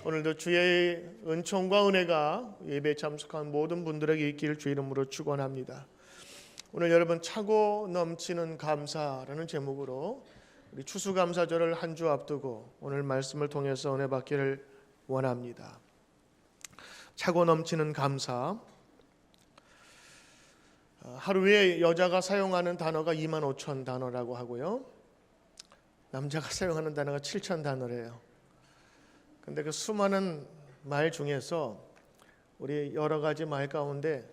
오늘도 주의 은총과 은혜가 예배에 참석한 모든 분들에게 있기를 주 이름으로 축원합니다. 오늘 여러분 차고 넘치는 감사라는 제목으로 우리 추수감사절을 한 주 앞두고 오늘 말씀을 통해서 은혜 받기를 원합니다. 차고 넘치는 감사. 하루에 여자가 사용하는 단어가 25,000 단어라고 하고요. 남자가 사용하는 단어가 7,000 단어래요. 근데 그 수많은 말 중에서 우리 여러 가지 말 가운데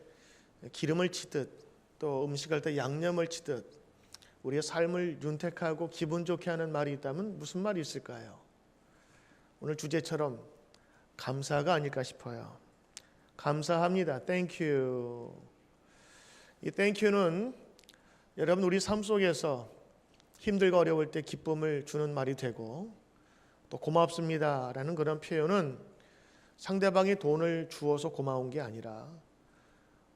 기름을 치듯 또 음식할 때 양념을 치듯 우리의 삶을 윤택하고 기분 좋게 하는 말이 있다면 무슨 말이 있을까요? 오늘 주제처럼 감사가 아닐까 싶어요. 감사합니다. 땡큐. 이 땡큐는 여러분 우리 삶 속에서 힘들고 어려울 때 기쁨을 주는 말이 되고, 또 고맙습니다 라는 그런 표현은 상대방이 돈을 주어서 고마운 게 아니라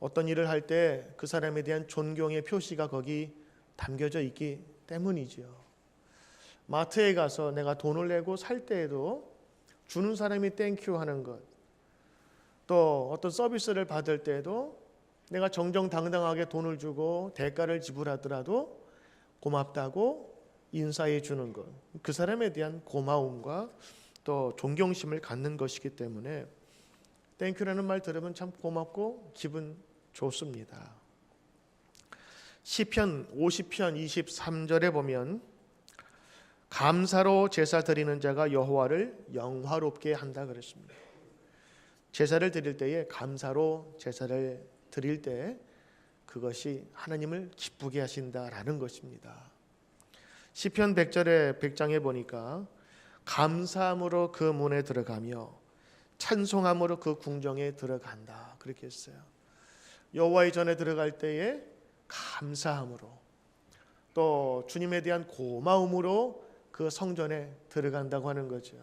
어떤 일을 할 때 그 사람에 대한 존경의 표시가 거기 담겨져 있기 때문이죠. 마트에 가서 내가 돈을 내고 살 때에도 주는 사람이 땡큐 하는 것, 또 어떤 서비스를 받을 때에도 내가 정정당당하게 돈을 주고 대가를 지불하더라도 고맙다고 인사해 주는 것, 그 사람에 대한 고마움과 또 존경심을 갖는 것이기 때문에 땡큐라는 말 들으면 참 고맙고 기분 좋습니다. 시편 50편 23절에 보면 감사로 제사 드리는 자가 여호와를 영화롭게 한다 그랬습니다. 제사를 드릴 때에 감사로 제사를 드릴 때 그것이 하나님을 기쁘게 하신다라는 것입니다. 시편 100절의 100장에 보니까 감사함으로 그 문에 들어가며 찬송함으로 그 궁정에 들어간다 그렇게 했어요. 여호와의 전에 들어갈 때에 감사함으로, 또 주님에 대한 고마움으로 그 성전에 들어간다고 하는 거죠.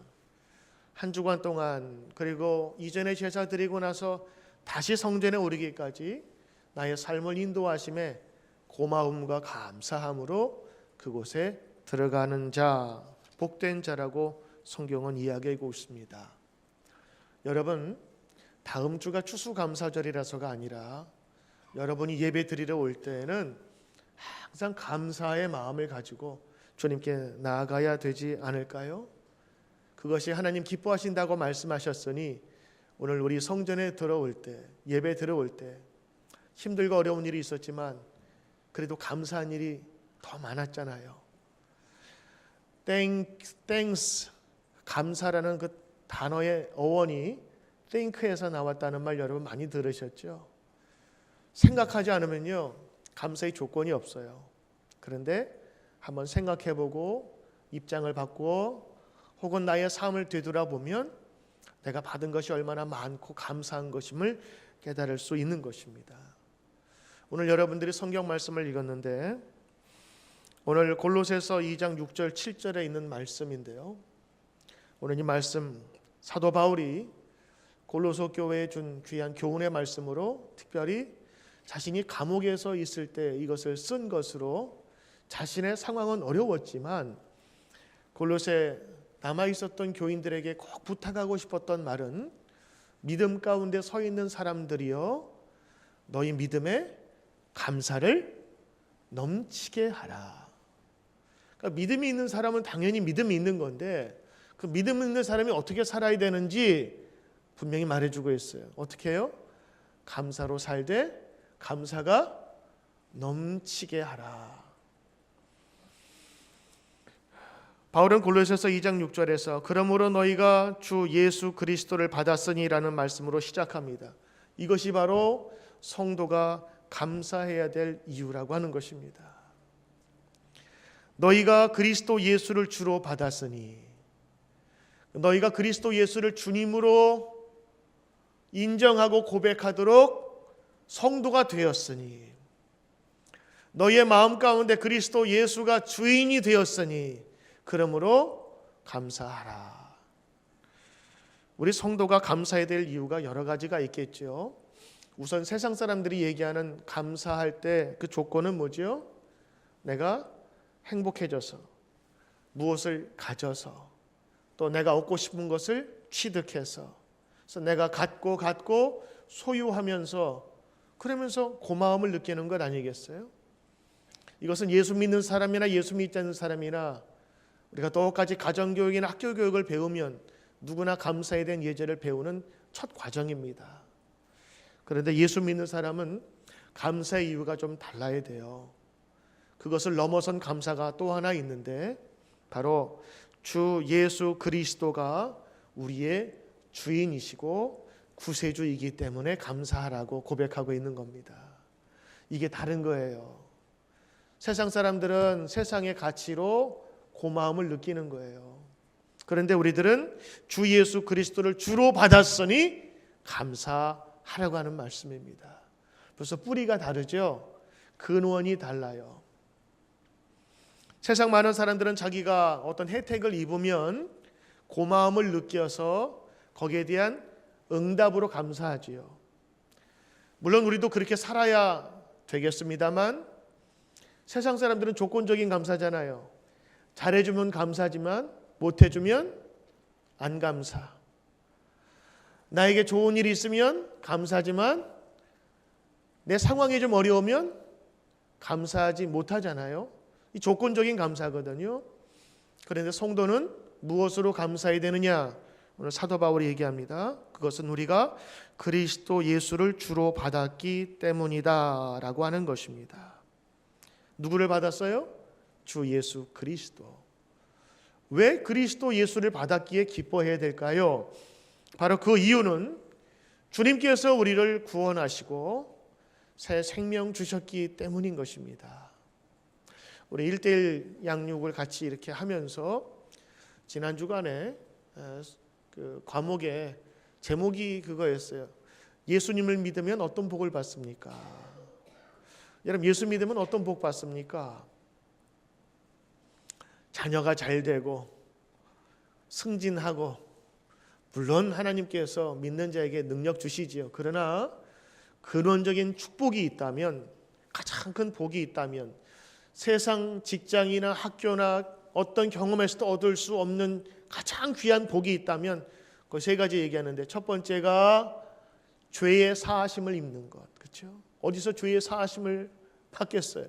한 주간 동안, 그리고 이전에 제사 드리고 나서 다시 성전에 오르기까지 나의 삶을 인도하심에 고마움과 감사함으로 그곳에 들어가는 자, 복된 자라고 성경은 이야기하고 있습니다. 여러분, 다음 주가 추수감사절이라서가 아니라 여러분이 예배 드리러 올 때에는 항상 감사의 마음을 가지고 주님께 나아가야 되지 않을까요? 그것이 하나님 기뻐하신다고 말씀하셨으니 오늘 우리 성전에 들어올 때, 예배 들어올 때 힘들고 어려운 일이 있었지만 그래도 감사한 일이 더 많았잖아요. thanks, 감사라는 그 단어의 어원이 think에서 나왔다는 말 여러분 많이 들으셨죠? 생각하지 않으면요 감사의 조건이 없어요. 그런데 한번 생각해보고 입장을 바꾸어 혹은 나의 삶을 되돌아보면 내가 받은 것이 얼마나 많고 감사한 것임을 깨달을 수 있는 것입니다. 오늘 여러분들이 성경 말씀을 읽었는데 오늘 골로새서 2장 6절 7절에 있는 말씀인데요, 오늘 이 말씀 사도 바울이 골로새 교회에 준 귀한 교훈의 말씀으로 특별히 자신이 감옥에서 있을 때 이것을 쓴 것으로 자신의 상황은 어려웠지만 골로새 남아있었던 교인들에게 꼭 부탁하고 싶었던 말은 믿음 가운데 서 있는 사람들이여 너희 믿음에 감사를 넘치게 하라. 그러니까 믿음이 있는 사람은 당연히 믿음이 있는 건데 그 믿음 있는 사람이 어떻게 살아야 되는지 분명히 말해주고 있어요. 어떻게 해요? 감사로 살되 감사가 넘치게 하라. 바울은 골로새서 2장 6절에서 그러므로 너희가 주 예수 그리스도를 받았으니라는 말씀으로 시작합니다. 이것이 바로 성도가 감사해야 될 이유라고 하는 것입니다. 너희가 그리스도 예수를 주로 받았으니, 너희가 그리스도 예수를 주님으로 인정하고 고백하도록 성도가 되었으니, 너희의 마음 가운데 그리스도 예수가 주인이 되었으니 그러므로 감사하라. 우리 성도가 감사해야 될 이유가 여러 가지가 있겠죠. 우선 세상 사람들이 얘기하는 감사할 때 그 조건은 뭐죠? 내가 행복해져서, 무엇을 가져서, 또 내가 얻고 싶은 것을 취득해서, 그래서 내가 갖고 소유하면서 그러면서 고마움을 느끼는 것 아니겠어요? 이것은 예수 믿는 사람이나 예수 믿지 않는 사람이나 우리가 똑같이 가정교육이나 학교교육을 배우면 누구나 감사에 대한 예절을 배우는 첫 과정입니다. 그런데 예수 믿는 사람은 감사의 이유가 좀 달라야 돼요. 그것을 넘어선 감사가 또 하나 있는데 바로 주 예수 그리스도가 우리의 주인이시고 구세주이기 때문에 감사하라고 고백하고 있는 겁니다. 이게 다른 거예요. 세상 사람들은 세상의 가치로 고마움을 느끼는 거예요. 그런데 우리들은 주 예수 그리스도를 주로 받았으니 감사하라고 하는 말씀입니다. 벌써 뿌리가 다르죠? 근원이 달라요. 세상 많은 사람들은 자기가 어떤 혜택을 입으면 고마움을 느껴서 거기에 대한 응답으로 감사하지요. 물론 우리도 그렇게 살아야 되겠습니다만 세상 사람들은 조건적인 감사잖아요. 잘해주면 감사하지만 못해주면 안 감사. 나에게 좋은 일이 있으면 감사하지만 내 상황이 좀 어려우면 감사하지 못하잖아요. 이 조건적인 감사거든요. 그런데 성도는 무엇으로 감사해야 되느냐? 오늘 사도 바울이 얘기합니다. 그것은 우리가 그리스도 예수를 주로 받았기 때문이다 라고 하는 것입니다. 누구를 받았어요? 주 예수 그리스도. 왜 그리스도 예수를 받았기에 기뻐해야 될까요? 바로 그 이유는 주님께서 우리를 구원하시고 새 생명 주셨기 때문인 것입니다. 우리 1:1 양육을 같이 이렇게 하면서 지난 주간에 그 과목의 제목이 그거였어요. 예수님을 믿으면 어떤 복을 받습니까? 여러분, 예수 믿으면 어떤 복 받습니까? 자녀가 잘 되고 승진하고, 물론 하나님께서 믿는 자에게 능력 주시지요. 그러나 근원적인 축복이 있다면, 가장 큰 복이 있다면 세상 직장이나 학교나 어떤 경험에서도 얻을 수 없는 가장 귀한 복이 있다면 그 세 가지 얘기하는데, 첫 번째가 죄의 사하심을 입는 것. 그렇죠? 어디서 죄의 사하심을 받겠어요?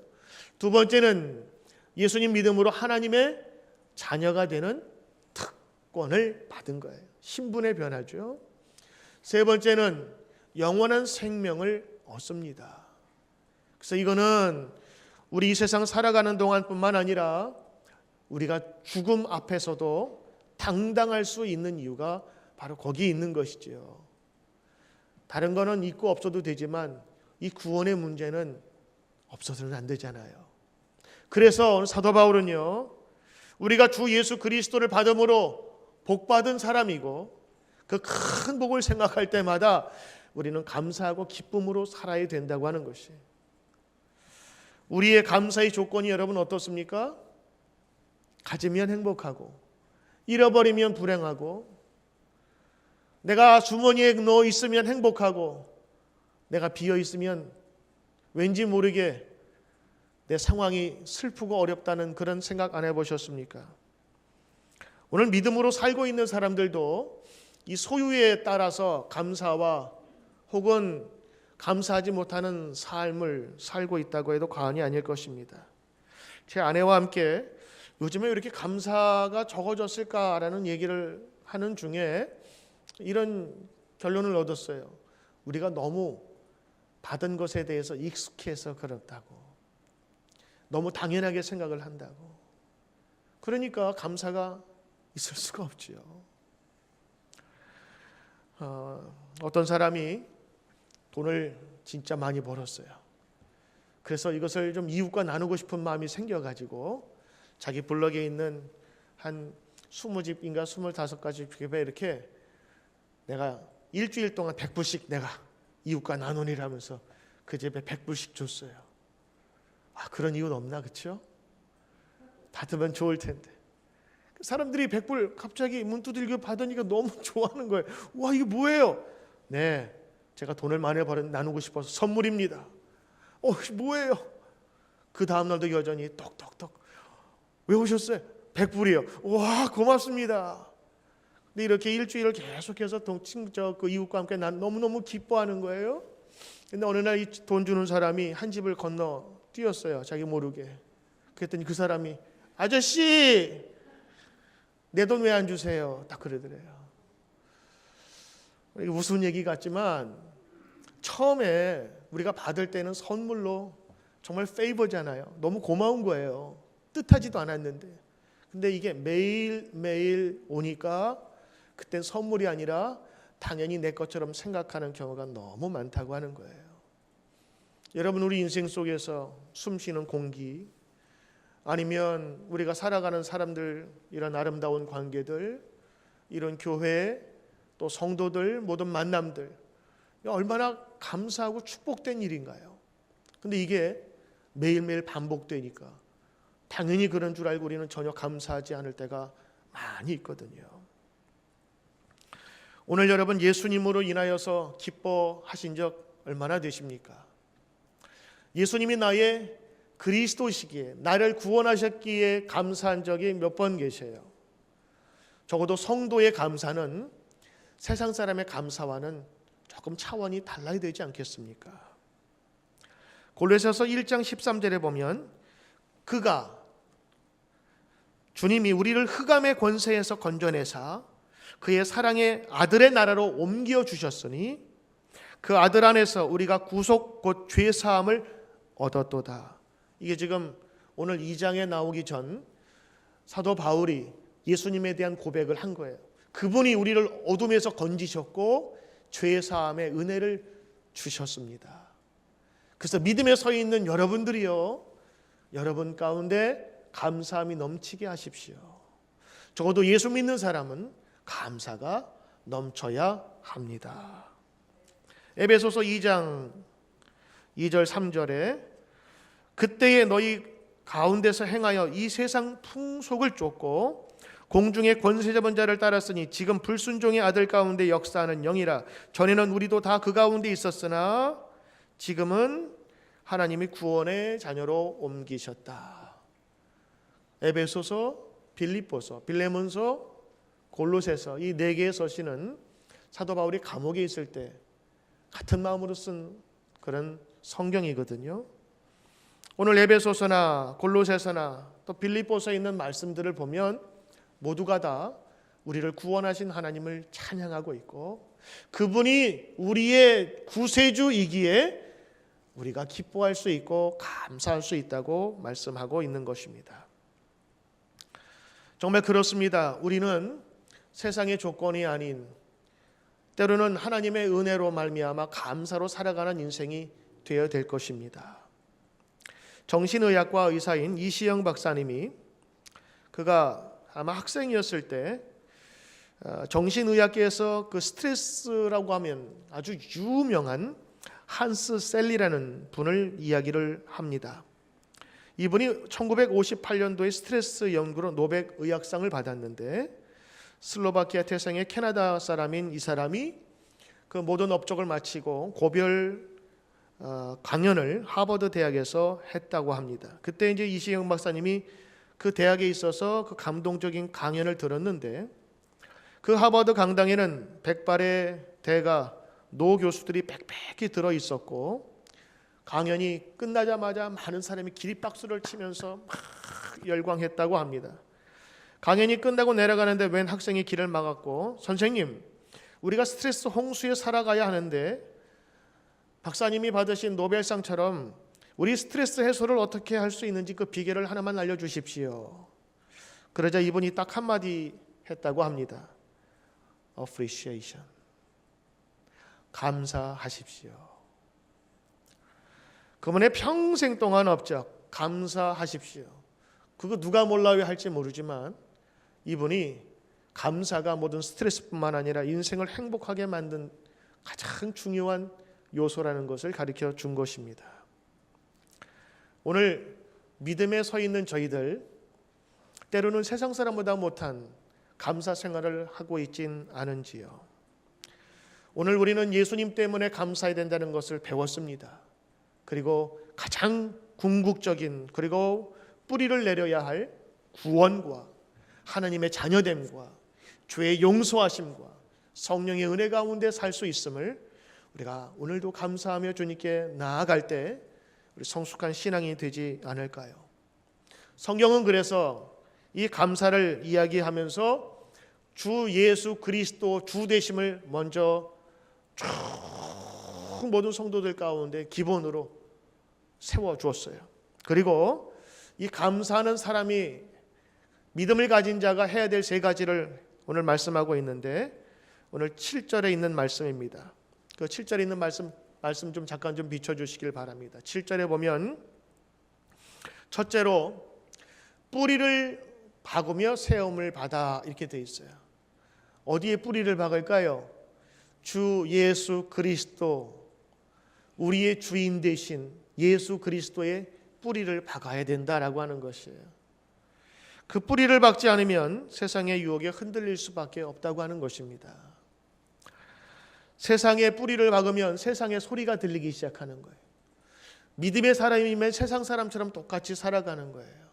두 번째는 예수님 믿음으로 하나님의 자녀가 되는 특권을 받은 거예요. 신분의 변화죠. 세 번째는 영원한 생명을 얻습니다. 그래서 이거는 우리 이 세상 살아가는 동안뿐만 아니라 우리가 죽음 앞에서도 당당할 수 있는 이유가 바로 거기 있는 것이지요. 다른 거는 있고 없어도 되지만 이 구원의 문제는 없어서는 안 되잖아요. 그래서 오늘 사도 바울은요, 우리가 주 예수 그리스도를 받음으로 복받은 사람이고 그 큰 복을 생각할 때마다 우리는 감사하고 기쁨으로 살아야 된다고 하는 것이. 우리의 감사의 조건이 여러분 어떻습니까? 가지면 행복하고, 잃어버리면 불행하고, 내가 주머니에 넣어 있으면 행복하고, 내가 비어 있으면 왠지 모르게 내 상황이 슬프고 어렵다는 그런 생각 안 해보셨습니까? 오늘 믿음으로 살고 있는 사람들도 이 소유에 따라서 감사와 혹은 감사하지 못하는 삶을 살고 있다고 해도 과언이 아닐 것입니다. 제 아내와 함께 요즘에 왜 이렇게 감사가 적어졌을까라는 얘기를 하는 중에 이런 결론을 얻었어요. 우리가 너무 받은 것에 대해서 익숙해서 그렇다고, 너무 당연하게 생각을 한다고. 그러니까 감사가 있을 수가 없지요. 어떤 사람이 돈을 진짜 많이 벌었어요. 그래서 이것을 좀 이웃과 나누고 싶은 마음이 생겨가지고 자기 블럭에 있는 한 20집인가 25가지 집에 이렇게 내가 일주일 동안 100불씩 내가 이웃과 나누니라면서 그 집에 100불씩 줬어요. 그런 이웃 없나, 그렇죠? 받으면 좋을 텐데. 사람들이 100불 갑자기 문 두들겨 받으니까 너무 좋아하는 거예요. 와, 이게 뭐예요? 네, 제가 돈을 많이 벌어 나누고 싶어서 선물입니다. 뭐예요? 그 다음날도 여전히 똑똑똑. 왜 오셨어요? 100불이요. 와, 고맙습니다. 근데 이렇게 일주일을 계속해서 그 이웃과 함께 난 너무너무 기뻐하는 거예요. 근데 어느 날 이 돈 주는 사람이 한 집을 건너 뛰었어요. 자기 모르게. 그랬더니 그 사람이 아저씨 내 돈 왜 안 주세요? 딱 그러더래요. 이게 우스운 얘기 같지만 처음에 우리가 받을 때는 선물로 정말 페이버잖아요. 너무 고마운 거예요. 뜻하지도 않았는데. 근데 이게 매일 오니까 그땐 선물이 아니라 당연히 내 것처럼 생각하는 경우가 너무 많다고 하는 거예요. 여러분, 우리 인생 속에서 숨쉬는 공기, 아니면 우리가 살아가는 사람들, 이런 아름다운 관계들, 이런 교회, 또 성도들, 모든 만남들, 얼마나 감사하고 축복된 일인가요? 근데 이게 매일매일 반복되니까 당연히 그런 줄 알고 우리는 전혀 감사하지 않을 때가 많이 있거든요. 오늘 여러분, 예수님으로 인하여서 기뻐하신 적 얼마나 되십니까? 예수님이 나의 그리스도시기에, 나를 구원하셨기에 감사한 적이 몇 번 계세요? 적어도 성도의 감사는 세상 사람의 감사와는 조금 차원이 달라야 되지 않겠습니까? 골로새서 1장 13절에 보면 그가, 주님이 우리를 흑암의 권세에서 건져내사 그의 사랑의 아들의 나라로 옮겨주셨으니 그 아들 안에서 우리가 구속 곧 죄사함을 얻었도다. 이게 지금 오늘 2장에 나오기 전 사도 바울이 예수님에 대한 고백을 한 거예요. 그분이 우리를 어둠에서 건지셨고 죄사함의 은혜를 주셨습니다. 그래서 믿음에 서 있는 여러분들이요, 여러분 가운데 감사함이 넘치게 하십시오. 적어도 예수 믿는 사람은 감사가 넘쳐야 합니다. 에베소서 2장 2절 3절에 그때에 너희 가운데서 행하여 이 세상 풍속을 쫓고 공중의 권세 잡은 자를 따랐으니 지금 불순종의 아들 가운데 역사하는 영이라. 전에는 우리도 다 그 가운데 있었으나 지금은 하나님이 구원의 자녀로 옮기셨다. 에베소서, 빌립보서, 빌레몬서, 골로새서, 이 네 개의 서신은 사도 바울이 감옥에 있을 때 같은 마음으로 쓴 그런 성경이거든요. 오늘 에베소서나 골로새서나 또 빌립보서에 있는 말씀들을 보면 모두가 다 우리를 구원하신 하나님을 찬양하고 있고 그분이 우리의 구세주이기에 우리가 기뻐할 수 있고 감사할 수 있다고 말씀하고 있는 것입니다. 정말 그렇습니다. 우리는 세상의 조건이 아닌 때로는 하나님의 은혜로 말미암아 감사로 살아가는 인생이 되어야 될 것입니다. 정신의학과 의사인 이시영 박사님이 그가 아마 학생이었을 때 정신의학계에서 그 스트레스라고 하면 아주 유명한 한스 셀리라는 분을 이야기를 합니다. 이분이 1958년도에 스트레스 연구로 노벨 의학상을 받았는데 슬로바키아 태생의 캐나다 사람인 이 사람이 그 모든 업적을 마치고 고별 강연을 하버드 대학에서 했다고 합니다. 그때 이제 이시영 박사님이 그 대학에 있어서 그 감동적인 강연을 들었는데 그 하버드 강당에는 백발의 대가 노 교수들이 빽빽히 들어 있었고 강연이 끝나자마자 많은 사람이 기립박수를 치면서 막 열광했다고 합니다. 강연이 끝나고 내려가는데 웬 학생이 길을 막았고 선생님, 우리가 스트레스 홍수에 살아가야 하는데 박사님이 받으신 노벨상처럼 우리 스트레스 해소를 어떻게 할 수 있는지 그 비결을 하나만 알려주십시오. 그러자 이분이 딱 한마디 했다고 합니다. Appreciation. 감사하십시오. 그분의 평생 동안 업적 감사하십시오. 그거 누가 몰라야 할지 모르지만 이분이 감사가 모든 스트레스뿐만 아니라 인생을 행복하게 만든 가장 중요한 요소라는 것을 가르쳐 준 것입니다. 오늘 믿음에 서 있는 저희들 때로는 세상 사람보다 못한 감사 생활을 하고 있진 않은지요. 오늘 우리는 예수님 때문에 감사해야 된다는 것을 배웠습니다. 그리고 가장 궁극적인 그리고 뿌리를 내려야 할 구원과 하나님의 자녀됨과 죄의 용서하심과 성령의 은혜 가운데 살 수 있음을 우리가 오늘도 감사하며 주님께 나아갈 때 우리 성숙한 신앙이 되지 않을까요? 성경은 그래서 이 감사를 이야기하면서 주 예수 그리스도 주 되심을 먼저 쭉 모든 성도들 가운데 기본으로 세워주었어요. 그리고 이 감사하는 사람이 믿음을 가진 자가 해야 될 세 가지를 오늘 말씀하고 있는데 오늘 7절에 있는 말씀입니다. 그 7절에 있는 말씀 좀 잠깐 좀 비춰주시길 바랍니다. 7절에 보면 첫째로 뿌리를 박으며 세움을 받아 이렇게 돼 있어요. 어디에 뿌리를 박을까요? 주 예수 그리스도, 우리의 주인 되신 예수 그리스도의 뿌리를 박아야 된다라고 하는 것이에요. 그 뿌리를 박지 않으면 세상의 유혹에 흔들릴 수밖에 없다고 하는 것입니다. 세상의 뿌리를 박으면 세상의 소리가 들리기 시작하는 거예요. 믿음의 사람이면 세상 사람처럼 똑같이 살아가는 거예요.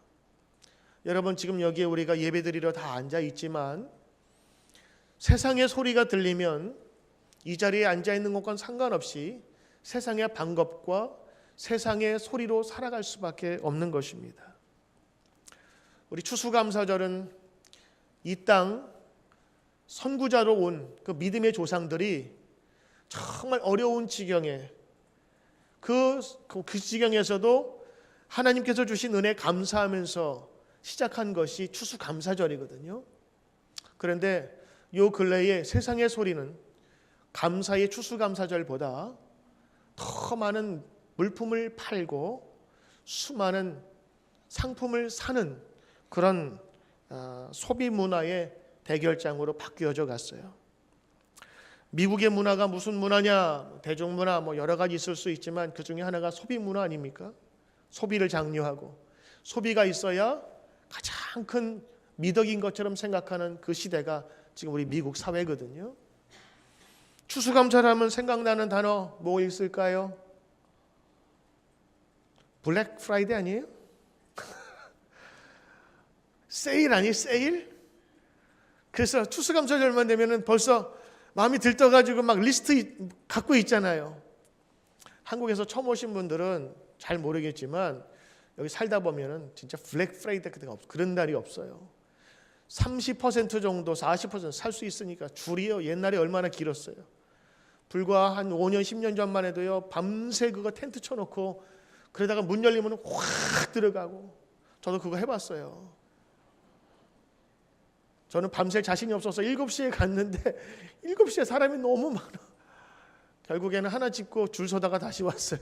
여러분 지금 여기에 우리가 예배드리러 다 앉아 있지만 세상의 소리가 들리면 이 자리에 앉아 있는 것과는 상관없이 세상의 방법과 세상의 소리로 살아갈 수밖에 없는 것입니다. 우리 추수감사절은 이 땅 선구자로 온 그 믿음의 조상들이 정말 어려운 지경에 그 지경에서도 하나님께서 주신 은혜 감사하면서 시작한 것이 추수감사절이거든요. 그런데 요 근래에 세상의 소리는 감사의 추수감사절보다 더 많은 물품을 팔고 수많은 상품을 사는 그런 소비 문화의 대결장으로 바뀌어져 갔어요. 미국의 문화가 무슨 문화냐? 대중문화 뭐 여러 가지 있을 수 있지만 그 중에 하나가 소비 문화 아닙니까? 소비를 장려하고 소비가 있어야 가장 큰 미덕인 것처럼 생각하는 그 시대가 지금 우리 미국 사회거든요. 추수감사하면 생각나는 단어 뭐 있을까요? 블랙 프라이데이 아니에요? 세일 아니 세일? 그래서 추수감사절만 되면은 벌써 마음이 들떠가지고 막 리스트 갖고 있잖아요. 한국에서 처음 오신 분들은 잘 모르겠지만 여기 살다 보면은 진짜 블랙 프라이데이 그런 날이 없어요. 30% 정도 40% 살 수 있으니까 줄이요. 옛날에 얼마나 길었어요. 불과 한 5년 10년 전만 해도요. 밤새 그거 텐트 쳐놓고 그러다가 문 열리면 확 들어가고 저도 그거 해봤어요. 저는 밤샐 자신이 없어서 7시에 갔는데 7시에 사람이 너무 많아. 결국에는 하나 짚고 줄 서다가 다시 왔어요.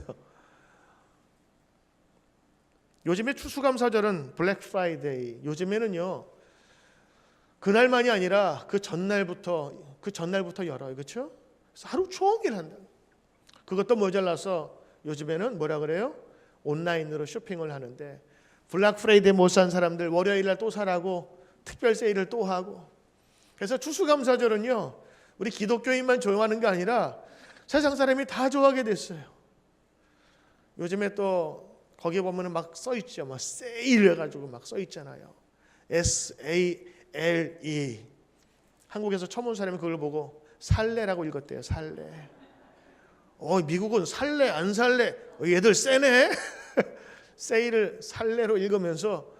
요즘에 추수감사절은 블랙 프라이데이. 요즘에는요. 그날만이 아니라 그 전날부터 열어요. 그렇죠? 그래서 하루 종일 한다. 그것도 모자라서 요즘에는 뭐라 그래요? 온라인으로 쇼핑을 하는데 블랙 프라이데이 못 산 사람들 월요일 날 또 사라고 특별 세일을 또 하고. 그래서 추수감사절은요. 우리 기독교인만 좋아하는 게 아니라 세상 사람이 다 좋아하게 됐어요. 요즘에 또 거기에 보면은 막 써 있죠. 막 세일 해가지고 막 써 있잖아요. SALE. 한국에서 처음 온 사람이 그걸 보고 살래라고 읽었대요. 살래. 미국은 살래 안 살래. 얘들 세네. 세일을 살래로 읽으면서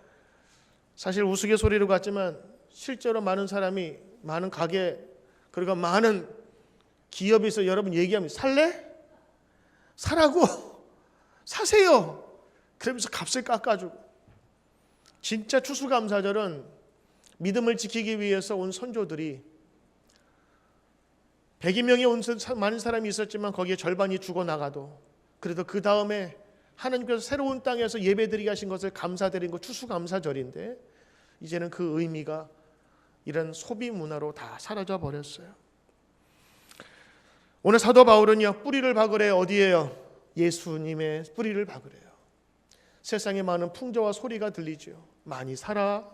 사실 우스갯소리로 같지만 실제로 많은 사람이 많은 가게 그리고 많은 기업에서 여러분 얘기하면 살래? 사라고 사세요. 그러면서 값을 깎아주고. 진짜 추수감사절은 믿음을 지키기 위해서 온 선조들이 100여 명이 온 많은 사람이 있었지만 거기에 절반이 죽어나가도 그래도 그 다음에 하나님께서 새로운 땅에서 예배드리게 하신 것을 감사드린 거 추수감사절인데 이제는 그 의미가 이런 소비 문화로 다 사라져 버렸어요. 오늘 사도 바울은요. 뿌리를 박으래요. 어디에요? 예수님의 뿌리를 박으래요. 세상에 많은 풍조와 소리가 들리죠. 많이 살아.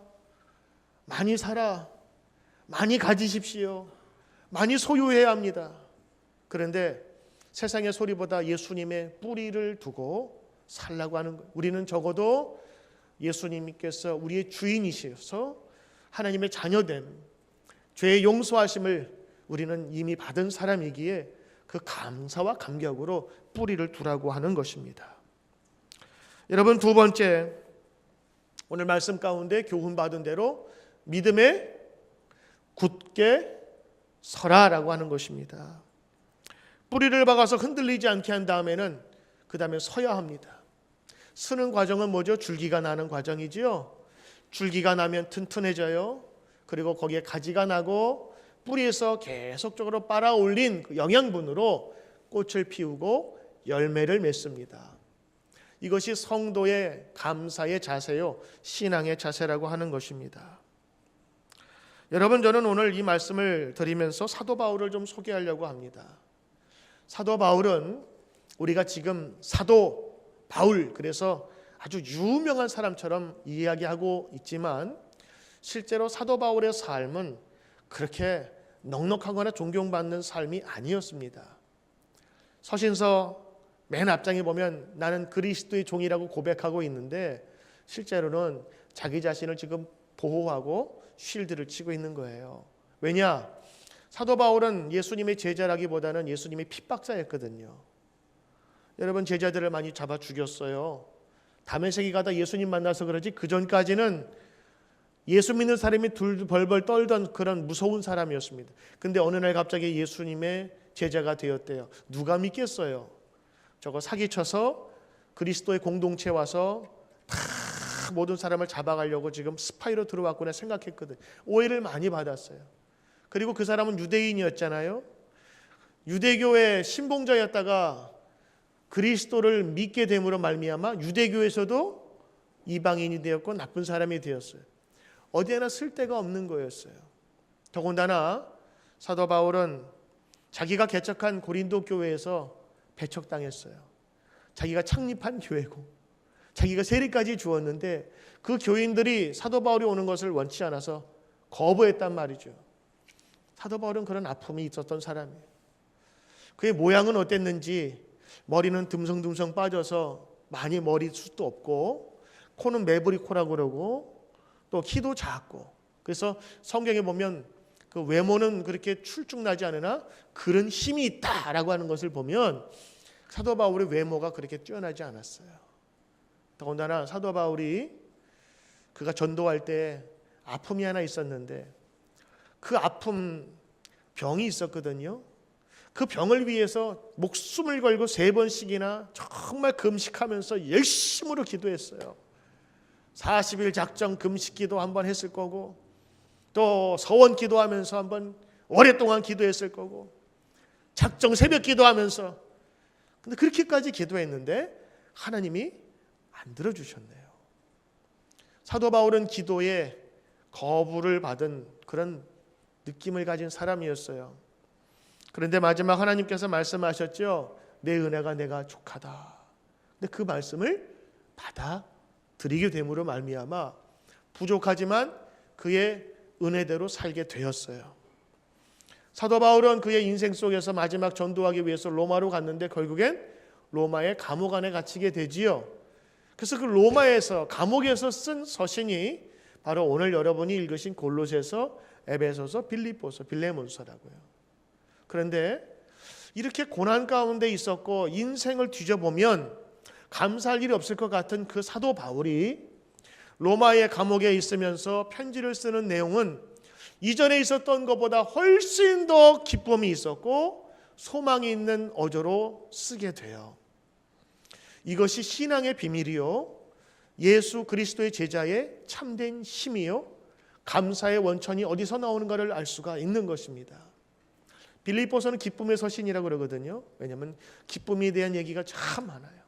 많이 살아. 많이 가지십시오. 많이 소유해야 합니다. 그런데 세상의 소리보다 예수님의 뿌리를 두고 살라고 하는 거예요. 우리는 적어도 예수님께서 우리의 주인이셔서 하나님의 자녀됨, 죄의 용서하심을 우리는 이미 받은 사람이기에 그 감사와 감격으로 뿌리를 두라고 하는 것입니다. 여러분, 두 번째, 오늘 말씀 가운데 교훈받은 대로 믿음에 굳게 서라라고 하는 것입니다. 뿌리를 박아서 흔들리지 않게 한 다음에는 그 다음에 서야 합니다. 서는 과정은 뭐죠? 줄기가 나는 과정이지요. 줄기가 나면 튼튼해져요. 그리고 거기에 가지가 나고 뿌리에서 계속적으로 빨아올린 그 영양분으로 꽃을 피우고 열매를 맺습니다. 이것이 성도의 감사의 자세요, 신앙의 자세라고 하는 것입니다. 여러분, 저는 오늘 이 말씀을 드리면서 사도 바울을 좀 소개하려고 합니다. 사도 바울은 우리가 지금 사도 바울, 그래서 아주 유명한 사람처럼 이야기하고 있지만 실제로 사도 바울의 삶은 그렇게 넉넉하거나 존경받는 삶이 아니었습니다. 서신서 맨 앞장에 보면 나는 그리스도의 종이라고 고백하고 있는데 실제로는 자기 자신을 지금 보호하고 쉴드를 치고 있는 거예요. 왜냐? 사도 바울은 예수님의 제자라기보다는 예수님의 핍박자였거든요. 여러분, 제자들을 많이 잡아 죽였어요. 다메섹에 가다 예수님 만나서 그러지 그 전까지는 예수 믿는 사람이 벌벌 떨던 그런 무서운 사람이었습니다. 근데 어느 날 갑자기 예수님의 제자가 되었대요. 누가 믿겠어요? 저거 사기쳐서 그리스도의 공동체에 와서 다 모든 사람을 잡아가려고 지금 스파이로 들어왔구나 생각했거든. 오해를 많이 받았어요. 그리고 그 사람은 유대인이었잖아요. 유대교의 신봉자였다가 그리스도를 믿게 됨으로 말미암아 유대교에서도 이방인이 되었고 나쁜 사람이 되었어요. 어디에나 쓸데가 없는 거였어요. 더군다나 사도 바울은 자기가 개척한 고린도 교회에서 배척당했어요. 자기가 창립한 교회고 자기가 세리까지 주었는데 그 교인들이 사도 바울이 오는 것을 원치 않아서 거부했단 말이죠. 사도 바울은 그런 아픔이 있었던 사람이에요. 그의 모양은 어땠는지 머리는 듬성듬성 빠져서 많이 머리숱도 없고 코는 매부리 코라고 그러고 또 키도 작고, 그래서 성경에 보면 그 외모는 그렇게 출중나지 않으나 그런 힘이 있다라고 하는 것을 보면 사도 바울의 외모가 그렇게 뛰어나지 않았어요. 더군다나 사도 바울이 그가 전도할 때 아픔이 하나 있었는데 그 아픔, 병이 있었거든요. 그 병을 위해서 목숨을 걸고 3번씩이나 정말 금식하면서 열심으로 기도했어요. 40일 작정 금식 기도 한번 했을 거고 또 서원 기도하면서 한번 오랫동안 기도했을 거고 작정 새벽 기도하면서, 근데 그렇게까지 기도했는데 하나님이 안 들어주셨네요. 사도 바울은 기도에 거부를 받은 그런 느낌을 가진 사람이었어요. 그런데 마지막 하나님께서 말씀하셨죠. 내 은혜가 내가 족하다. 근데 그 말씀을 받아들이게 됨으로 말미암아 부족하지만 그의 은혜대로 살게 되었어요. 사도 바울은 그의 인생 속에서 마지막 전도하기 위해서 로마로 갔는데 결국엔 로마의 감옥 안에 갇히게 되지요. 그래서 그 로마에서 감옥에서 쓴 서신이 바로 오늘 여러분이 읽으신 골로새서, 에베소서, 빌립보서, 빌레몬서라고요. 그런데 이렇게 고난 가운데 있었고 인생을 뒤져보면 감사할 일이 없을 것 같은 그 사도 바울이 로마의 감옥에 있으면서 편지를 쓰는 내용은 이전에 있었던 것보다 훨씬 더 기쁨이 있었고 소망이 있는 어조로 쓰게 돼요. 이것이 신앙의 비밀이요, 예수 그리스도의 제자의 참된 힘이요, 감사의 원천이 어디서 나오는가를 알 수가 있는 것입니다. 빌립보서는 기쁨의 서신이라고 그러거든요. 왜냐하면 기쁨에 대한 얘기가 참 많아요.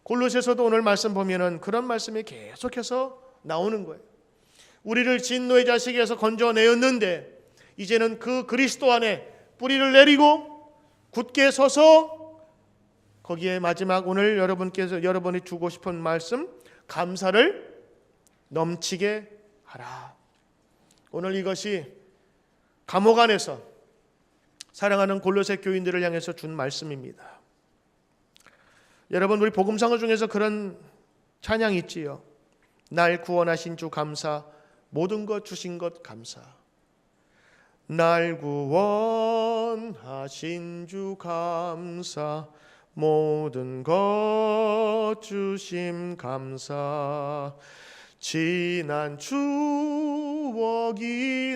골로새서도 오늘 말씀 보면은 그런 말씀이 계속해서 나오는 거예요. 우리를 진노의 자식에서 건져내었는데 이제는 그 그리스도 안에 뿌리를 내리고 굳게 서서 거기에 마지막 오늘 여러분이 주고 싶은 말씀, 감사를 넘치게 하라. 오늘 이것이 감옥 안에서 사랑하는 골로새 교인들을 향해서 준 말씀입니다. 여러분, 우리 복음상을 중에서 그런 찬양이 있지요. 날 구원하신 주 감사, 모든 것 주신 것 감사. 날 구원하신 주 감사, 모든 것 주심 감사. 지난 추억이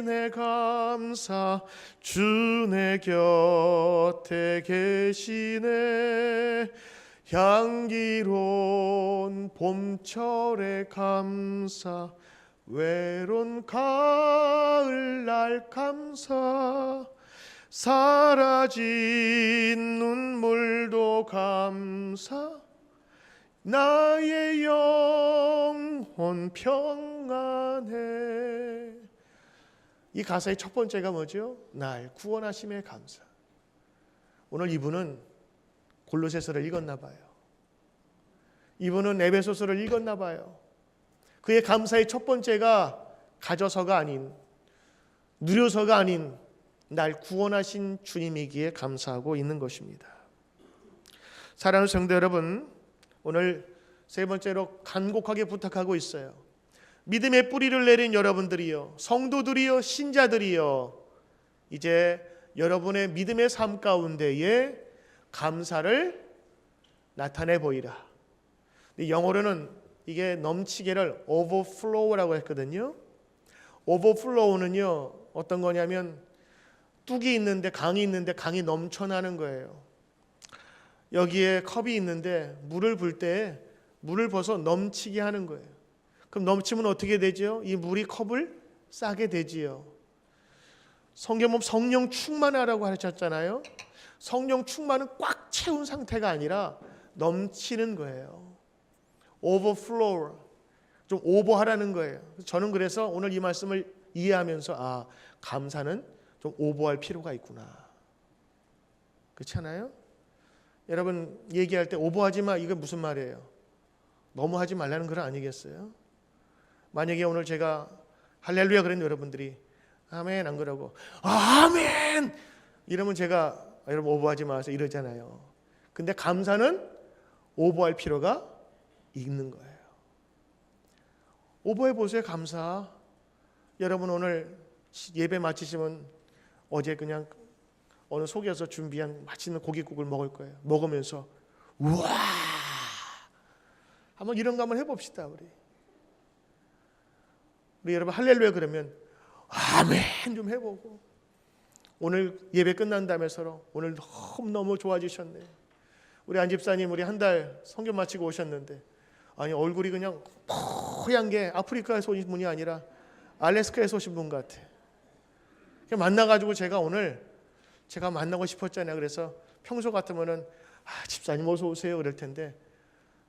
내 감사, 주 내 곁에 계시네. 향기로운 봄철의 감사, 외로운 가을날 감사. 사라진 눈물도 감사, 나의 영혼 평안해. 이 가사의 첫 번째가 뭐죠? 날 구원하심에 감사. 오늘 이분은 골로새서를 읽었나 봐요. 이분은 에베소서를 읽었나 봐요. 그의 감사의 첫 번째가 가져서가 아닌, 누려서가 아닌 날 구원하신 주님이기에 감사하고 있는 것입니다. 사랑하는 성도 여러분, 오늘 세 번째로 간곡하게 부탁하고 있어요. 믿음의 뿌리를 내린 여러분들이요, 성도들이요, 신자들이요, 이제 여러분의 믿음의 삶 가운데에 감사를 나타내 보이라. 영어로는 이게 넘치게를 overflow라고 했거든요. overflow는요, 어떤 거냐면 뚝이 있는데, 강이 있는데 강이 넘쳐나는 거예요. 여기에 컵이 있는데 물을 붓을 때 물을 부어서 넘치게 하는 거예요. 그럼 넘치면 어떻게 되죠? 이 물이 컵을 싸게 되지요. 성경 보면 성령 충만하라고 하셨잖아요. 성령 충만은 꽉 채운 상태가 아니라 넘치는 거예요. overflow, 좀 오버하라는 거예요. 저는 그래서 오늘 이 말씀을 이해하면서 감사는 좀 오버할 필요가 있구나. 그렇지 않아요? 여러분 얘기할 때 오버하지 마, 이게 무슨 말이에요? 너무 하지 말라는 글 아니겠어요? 만약에 오늘 제가 할렐루야 그랬는데 여러분들이 아멘 안 그러고 아멘 이러면 제가 여러분 오버하지 마세요 이러잖아요. 근데 감사는 오버할 필요가 있는 거예요. 오버해 보세요. 감사. 여러분 오늘 예배 마치시면 어제 그냥 어느 속에서 준비한 맛있는 고깃국을 먹을 거예요. 먹으면서 우와 한번 이런 거 한번 해봅시다. 우리 여러분 할렐루야 그러면 아멘 좀 해보고, 오늘 예배 끝난 다음에 서로 오늘 너무 좋아지셨네. 우리 안 집사님 우리 한 달 성경 마치고 오셨는데 아니 얼굴이 그냥 뽀얀 게 아프리카에서 오신 분이 아니라 알래스카에서 오신 분 같아. 만나가지고 제가 만나고 싶었잖아요. 그래서 평소 같으면은 집사님 어서 오세요 그럴 텐데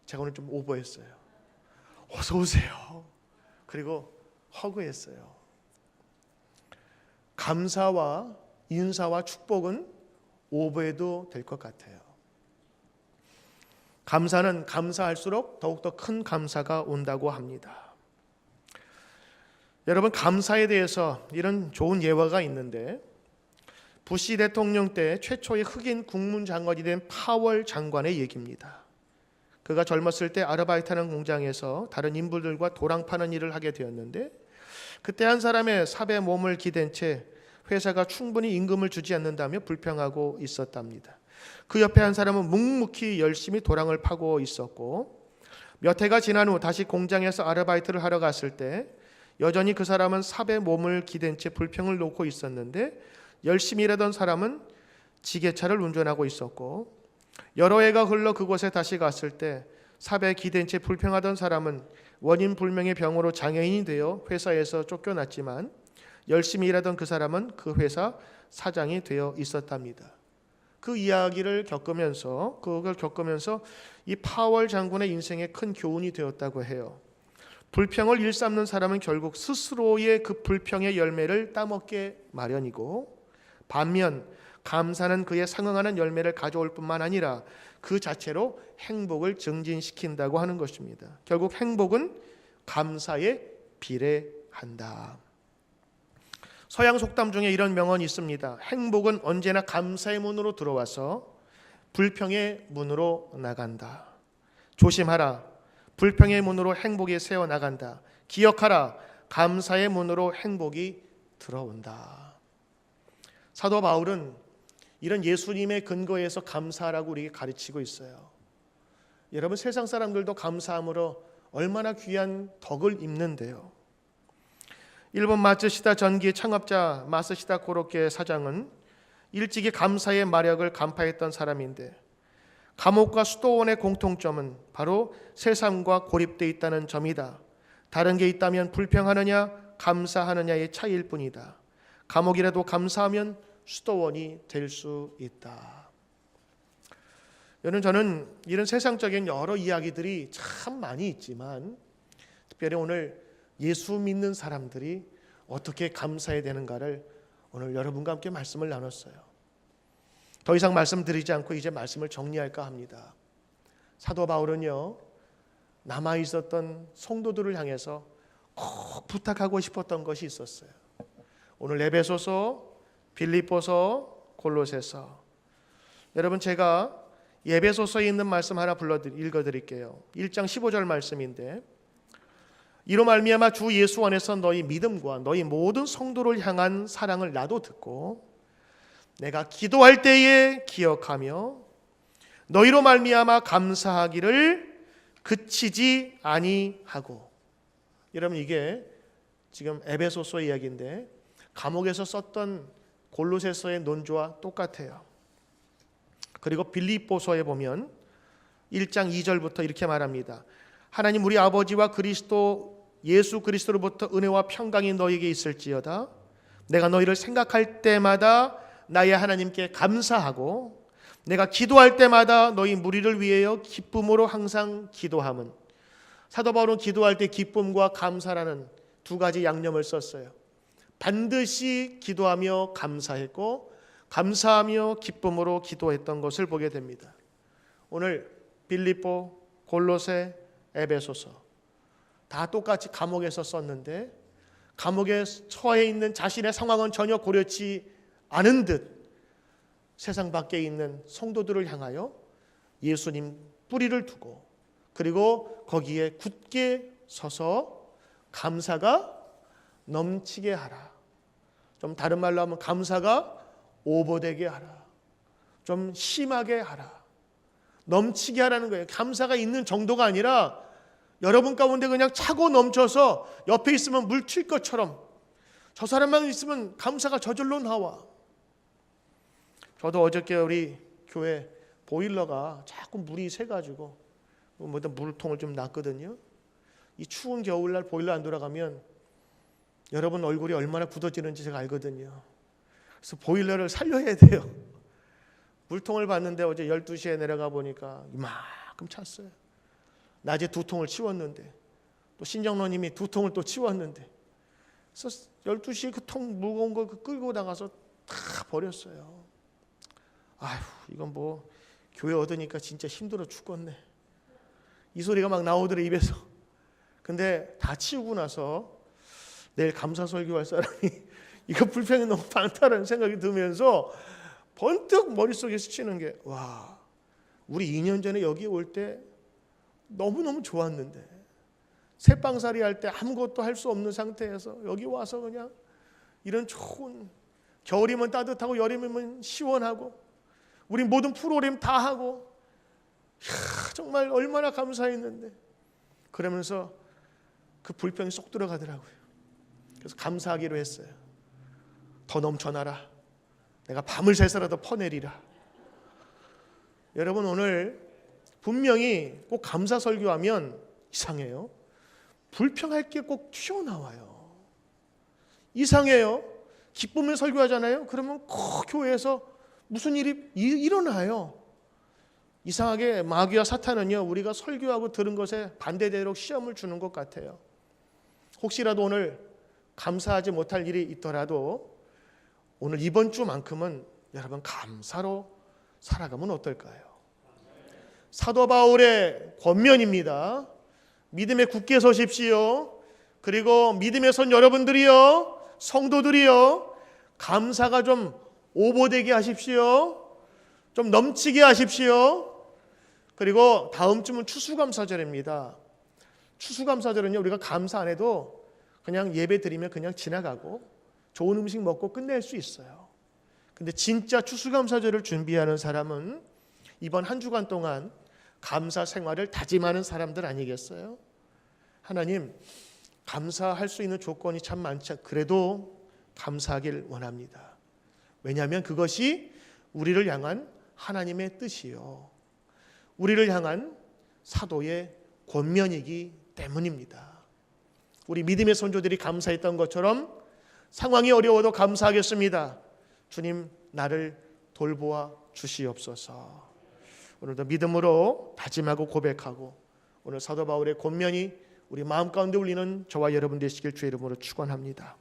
제가 오늘 좀 오버했어요. 어서 오세요. 그리고 허그했어요. 감사와 인사와 축복은 오버해도 될 것 같아요. 감사는 감사할수록 더욱더 큰 감사가 온다고 합니다. 여러분 감사에 대해서 이런 좋은 예화가 있는데, 부시 대통령 때 최초의 흑인 국무장관이 된 파월 장관의 얘기입니다. 그가 젊었을 때 아르바이트하는 공장에서 다른 인부들과 도랑 파는 일을 하게 되었는데, 그때 한 사람의 삽에 몸을 기댄 채 회사가 충분히 임금을 주지 않는다며 불평하고 있었답니다. 그 옆에 한 사람은 묵묵히 열심히 도랑을 파고 있었고, 몇 해가 지난 후 다시 공장에서 아르바이트를 하러 갔을 때 여전히 그 사람은 삽에 몸을 기댄 채 불평을 놓고 있었는데, 열심히 일하던 사람은 지게차를 운전하고 있었고, 여러 해가 흘러 그곳에 다시 갔을 때 삽에 기댄 채 불평하던 사람은 원인 불명의 병으로 장애인이 되어 회사에서 쫓겨났지만 열심히 일하던 그 사람은 그 회사 사장이 되어 있었답니다. 그 이야기를 겪으면서 이 파월 장군의 인생에 큰 교훈이 되었다고 해요. 불평을 일삼는 사람은 결국 스스로의 그 불평의 열매를 따먹게 마련이고, 반면 감사는 그에 상응하는 열매를 가져올 뿐만 아니라 그 자체로 행복을 증진시킨다고 하는 것입니다. 결국 행복은 감사에 비례한다. 서양 속담 중에 이런 명언이 있습니다. 행복은 언제나 감사의 문으로 들어와서 불평의 문으로 나간다. 조심하라. 불평의 문으로 행복이 새어 나간다. 기억하라. 감사의 문으로 행복이 들어온다. 사도 바울은 이런 예수님의 근거에서 감사하라고 우리에게 가르치고 있어요. 여러분, 세상 사람들도 감사함으로 얼마나 귀한 덕을 입는데요. 일본 마츠시다 전기의 창업자 마츠시다 고로케 사장은 일찍이 감사의 마력을 간파했던 사람인데, 감옥과 수도원의 공통점은 바로 세상과 고립되어 있다는 점이다. 다른 게 있다면 불평하느냐 감사하느냐의 차이일 뿐이다. 감옥이라도 감사하면 수도원이 될 수 있다. 여러분, 저는 이런 세상적인 여러 이야기들이 참 많이 있지만 특별히 오늘 예수 믿는 사람들이 어떻게 감사해야 되는가를 오늘 여러분과 함께 말씀을 나눴어요. 더 이상 말씀드리지 않고 이제 말씀을 정리할까 합니다. 사도 바울은요, 남아있었던 성도들을 향해서 꼭 부탁하고 싶었던 것이 있었어요. 오늘 에베소서, 빌립보서, 골로새서. 여러분, 제가 에베소서에 있는 말씀 하나 읽어드릴게요. 1장 15절 말씀인데, 이로 말미암아 주 예수 안에서 너희 믿음과 너희 모든 성도를 향한 사랑을 나도 듣고 내가 기도할 때에 기억하며 너희로 말미암아 감사하기를 그치지 아니하고. 여러분, 이게 지금 에베소서 이야기인데 감옥에서 썼던 골로새서의 논조와 똑같아요. 그리고 빌립보서에 보면 1장 2절부터 이렇게 말합니다. 하나님 우리 아버지와 그리스도 예수 그리스도로부터 은혜와 평강이 너희에게 있을지어다. 내가 너희를 생각할 때마다 나의 하나님께 감사하고 내가 기도할 때마다 너희 무리를 위하여 기쁨으로 항상 기도함은. 사도 바울은 기도할 때 기쁨과 감사라는 두 가지 양념을 썼어요. 반드시 기도하며 감사했고 감사하며 기쁨으로 기도했던 것을 보게 됩니다. 오늘 빌립보, 골로새, 에베소서 다 똑같이 감옥에서 썼는데 감옥에 처해 있는 자신의 상황은 전혀 고려치 않은 듯 세상 밖에 있는 성도들을 향하여 예수님 뿌리를 두고 그리고 거기에 굳게 서서 감사가 넘치게 하라. 좀 다른 말로 하면 감사가 오버되게 하라. 좀 심하게 하라. 넘치게 하라는 거예요. 감사가 있는 정도가 아니라 여러분 가운데 그냥 차고 넘쳐서 옆에 있으면 물 튈 것처럼 저 사람만 있으면 감사가 저절로 나와. 저도 어저께 우리 교회 보일러가 자꾸 물이 새가지고 물통을 좀 놨거든요. 이 추운 겨울날 보일러 안 돌아가면 여러분 얼굴이 얼마나 굳어지는지 제가 알거든요. 그래서 보일러를 살려야 돼요. 물통을 봤는데 어제 12시에 내려가 보니까 이만큼 찼어요. 낮에 2통을 치웠는데 또 신정로님이 2통을 또 치웠는데 그래서 12시에 그 통 무거운 거 끌고 나가서 다 버렸어요. 아휴, 이건 뭐 교회 얻으니까 진짜 힘들어 죽겠네. 이 소리가 막 나오더래 입에서. 근데 다 치우고 나서 내일 감사 설교할 사람이 이거 불평이 너무 많다는 생각이 들면서 번뜩 머릿속에 스치는 게, 와, 우리 2년 전에 여기 올 때 너무너무 좋았는데 새빵살이 할 때 아무것도 할 수 없는 상태에서 여기 와서 그냥 이런 좋은 겨울이면 따뜻하고 여름이면 시원하고 우리 모든 프로그램 다 하고 정말 얼마나 감사했는데 그러면서 그 불평이 쏙 들어가더라고요. 그래서 감사하기로 했어요. 더 넘쳐나라. 내가 밤을 새서라도 퍼내리라. 여러분, 오늘 분명히 꼭 감사 설교하면 이상해요. 불평할 게 꼭 튀어나와요. 이상해요. 기쁨을 설교하잖아요. 그러면 꼭 교회에서 무슨 일이 일어나요. 이상하게 마귀와 사탄은요, 우리가 설교하고 들은 것에 반대대로 시험을 주는 것 같아요. 혹시라도 오늘 감사하지 못할 일이 있더라도 오늘 이번 주만큼은 여러분 감사로 살아가면 어떨까요? 사도 바울의 권면입니다. 믿음에 굳게 서십시오. 그리고 믿음에 선 여러분들이요, 성도들이요, 감사가 좀 오버되게 하십시오. 좀 넘치게 하십시오. 그리고 다음 주면 추수감사절입니다. 추수감사절은요, 우리가 감사 안 해도 그냥 예배 드리면 그냥 지나가고 좋은 음식 먹고 끝낼 수 있어요. 근데 진짜 추수감사절을 준비하는 사람은 이번 한 주간 동안 감사 생활을 다짐하는 사람들 아니겠어요? 하나님, 감사할 수 있는 조건이 참 많지, 그래도 감사하길 원합니다. 왜냐하면 그것이 우리를 향한 하나님의 뜻이요, 우리를 향한 사도의 권면이기 때문입니다. 우리 믿음의 선조들이 감사했던 것처럼 상황이 어려워도 감사하겠습니다. 주님, 나를 돌보아 주시옵소서. 오늘도 믿음으로 다짐하고 고백하고 오늘 사도 바울의 권면이 우리 마음 가운데 울리는 저와 여러분 되시길 주의 이름으로 축원합니다.